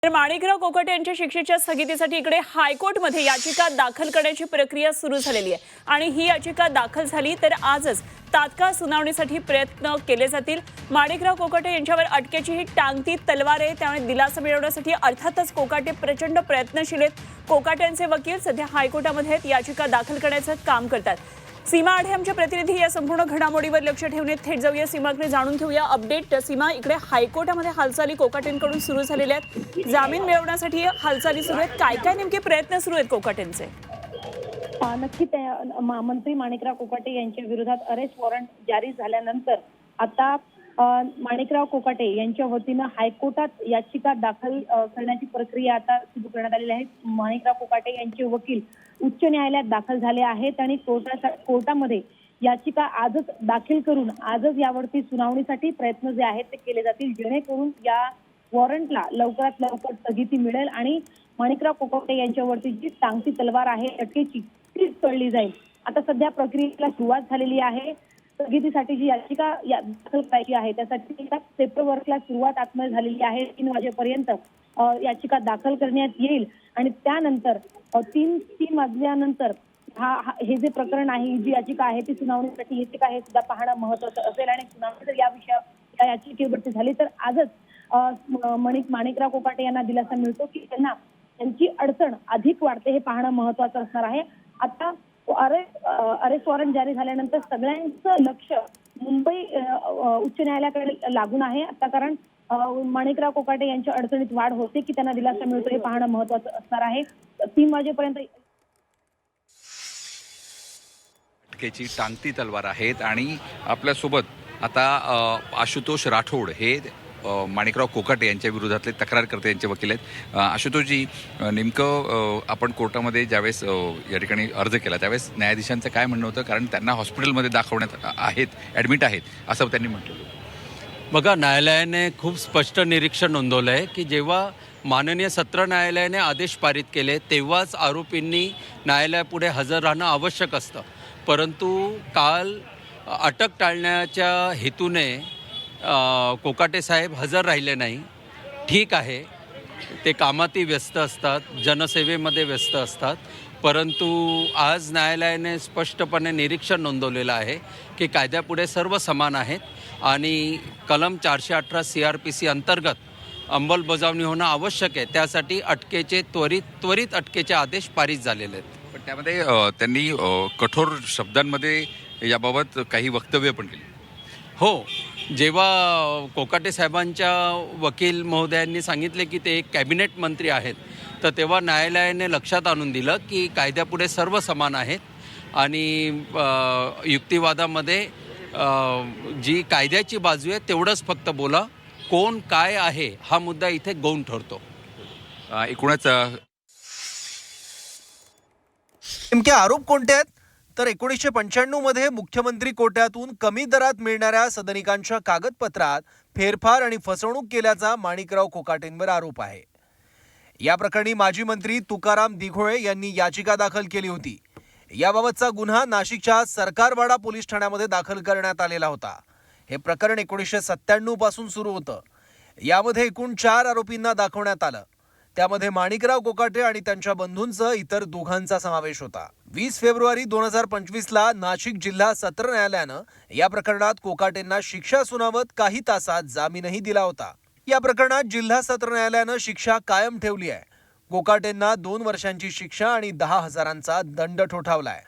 तर माणिकराव कोकाटे यांच्या शिक्षेच्या स्थगितीसाठी इकडे हायकोर्टमध्ये याचिका दाखल करण्याची प्रक्रिया सुरू झालेली आहे आणि ही याचिका दाखल झाली तर आजच तात्काळ सुनावणीसाठी प्रयत्न केले जातील। माणिकराव कोकाटे यांच्यावर अटकेची ही टांगती तलवार आहे, त्यामुळे दिलासा मिळवण्यासाठी अर्थातच कोकाटे प्रचंड प्रयत्नशील आहेत। कोकाटेंचे वकील सध्या हायकोर्टामध्ये याचिका दाखल करण्याचं काम करतात। सीमा आढे आमचे प्रतिनिधी या संपूर्ण घडामोडीवर लक्ष ठेवून थेट जाऊया सीमाकडे, जाणून घेऊया अपडेट। सीमा, इकडे हायकोर्टामध्ये हालचाली कोकाटेंकडून सुरू झालेल्या आहेत, जामीन मिळवण्यासाठी हालचाली सुरू आहेत, काय काय नेमके प्रयत्न सुरू आहेत कोकाटेंचे? नक्की मंत्री माणिकराव कोकाटे यांच्या विरोधात अरेस्ट वॉरंट जारी झाल्यानंतर आता माणिकराव कोकाटे यांच्या वतीनं हायकोर्टात याचिका दाखल करण्याची प्रक्रिया आता सुरू करण्यात आलेली आहे। माणिकराव कोकाटे यांचे वकील उच्च न्यायालयात दाखल झाले आहेत आणि कोर्टामध्ये याचिका आजच दाखल करून आजच यावरती सुनावणीसाठी प्रयत्न जे आहेत ते केले जातील, जेणेकरून या वॉरंटला लवकरात लवकर स्थगिती मिळेल आणि माणिकराव कोकाटे यांच्यावरती जी टांगती तलवार आहे अटकेची तीच तोडली जाईल। आता सध्या प्रक्रियेला सुरुवात झालेली आहे। स्थगितीसाठी जी याचिका दाखल करायची आहे त्यासाठी पेपरवर्कला सुरुवात आतमध्ये झालेली आहे। 3 वाजेपर्यंत याचिका दाखल करण्यात येईल आणि त्यानंतर 3 वाजल्यानंतर हे जे प्रकरण आहे, जी याचिका आहे ती सुनावणीसाठी येते का हे सुद्धा पाहणं महत्त्वाचं असेल आणि सुनावणी जर या याचिकेवरती झाली तर आजच माणिकराव कोकाटे यांना दिलासा मिळतो की त्यांची अडचण अधिक वाढते हे पाहणं महत्त्वाचं असणार आहे। आता अरेस्ट वॉरंट जारी झाल्यानंतर सगळ्यांचं लक्ष मुंबई उच्च न्यायालयाकडे लागून आहे आता, कारण माणिकराव कोकाटे यांच्या अडचणीत वाढ होते की त्यांना दिलासा मिळतो हे पाहणं महत्त्वाचं असणार आहे। 3 वाजेपर्यंत अटकेची टांगती तलवार आहेत आणि आपल्यासोबत आता आशुतोष राठोड हे माणिकराव कोकाटे यांच्या विरोधातले तक्रारकर्ते यांचे वकील आहेत। आशुतोषजी, नेमकं आपण कोर्टामध्ये ज्यावेळेस या ठिकाणी अर्ज केला त्यावेळेस न्यायाधीशांचं काय म्हणणं होतं, कारण त्यांना हॉस्पिटलमध्ये दाखवण्यात ॲडमिट आहेत असं त्यांनी म्हटलं? बघा, न्यायालयाने खूप स्पष्ट निरीक्षण नोंदवलं आहे की जेव्हा माननीय सत्र न्यायालयाने आदेश पारित केले तेव्हाच आरोपींनी न्यायालयापुढे हजर राहणं आवश्यक असतं, परंतु काल अटक टाळण्याच्या हेतूने कोकाटे साहेब हजर राहिले नाही। ठीक आहे, ते कामातही व्यस्त असतात, जनसेवेमध्ये व्यस्त असतात, परंतु आज न्यायालयाने स्पष्टपणे निरीक्षण नोंदवलेलं आहे की कायद्यापुढे सर्व समान आहेत आणि कलम 418 CRPC अंतर्गत अंमलबजावणी होणं आवश्यक आहे। त्यासाठी अटकेचे त्वरित अटकेचे आदेश पारित झालेले आहेत। पण त्यामध्ये त्यांनी कठोर शब्दांमध्ये याबाबत काही वक्तव्य पण केली। हो, जेव्हा कोकाटे साहेबांच्या वकील महोदयांनी सांगितले की ते एक कॅबिनेट मंत्री आहेत, तर तेव्हा न्यायालयाने लक्षात आणून दिलं की कायद्यापुढे सर्व समान आहेत आणि युक्तिवादामध्ये जी कायद्याची बाजू आहे तेवढंच फक्त बोला, कोण काय आहे हा मुद्दा इथे गौण ठरतो। एकूणच नेमके आरोप कोणते आहेत? तर 1995 मध्ये मुख्यमंत्री कोट्यातून कमी दरात मिळणाऱ्या सदनिकांच्या कागदपत्रात फेरफार आणि फसवणूक केल्याचा माणिकराव कोकाटेंवर आरोप आहे। या प्रकरणी माजी मंत्री तुकाराम दिघोळे यांनी याचिका दाखल केली होती। याबाबतचा गुन्हा नाशिकच्या सरकारवाडा पोलीस ठाण्यामध्ये दाखल करण्यात आलेला होता। हे प्रकरण 1997 पासून सुरू होतं। यामध्ये एकूण 4 आरोपींना दाखवण्यात आलं, त्यामध्ये माणिकराव कोकाटे आणि त्यांच्या बंधूंसह इतर दोघांचा समावेश होता। 20 फेब्रुवारी 2025ला नाशिक जिल्हा सत्र न्यायालयानं या प्रकरणात कोकाटेंना शिक्षा सुनावत काही तासात जामीनही दिला होता। या प्रकरणात जिल्हा सत्र न्यायालयानं शिक्षा कायम ठेवली आहे। कोकाटेंना 2 वर्षांची शिक्षा आणि 10,000चा दंड ठोठावलाय।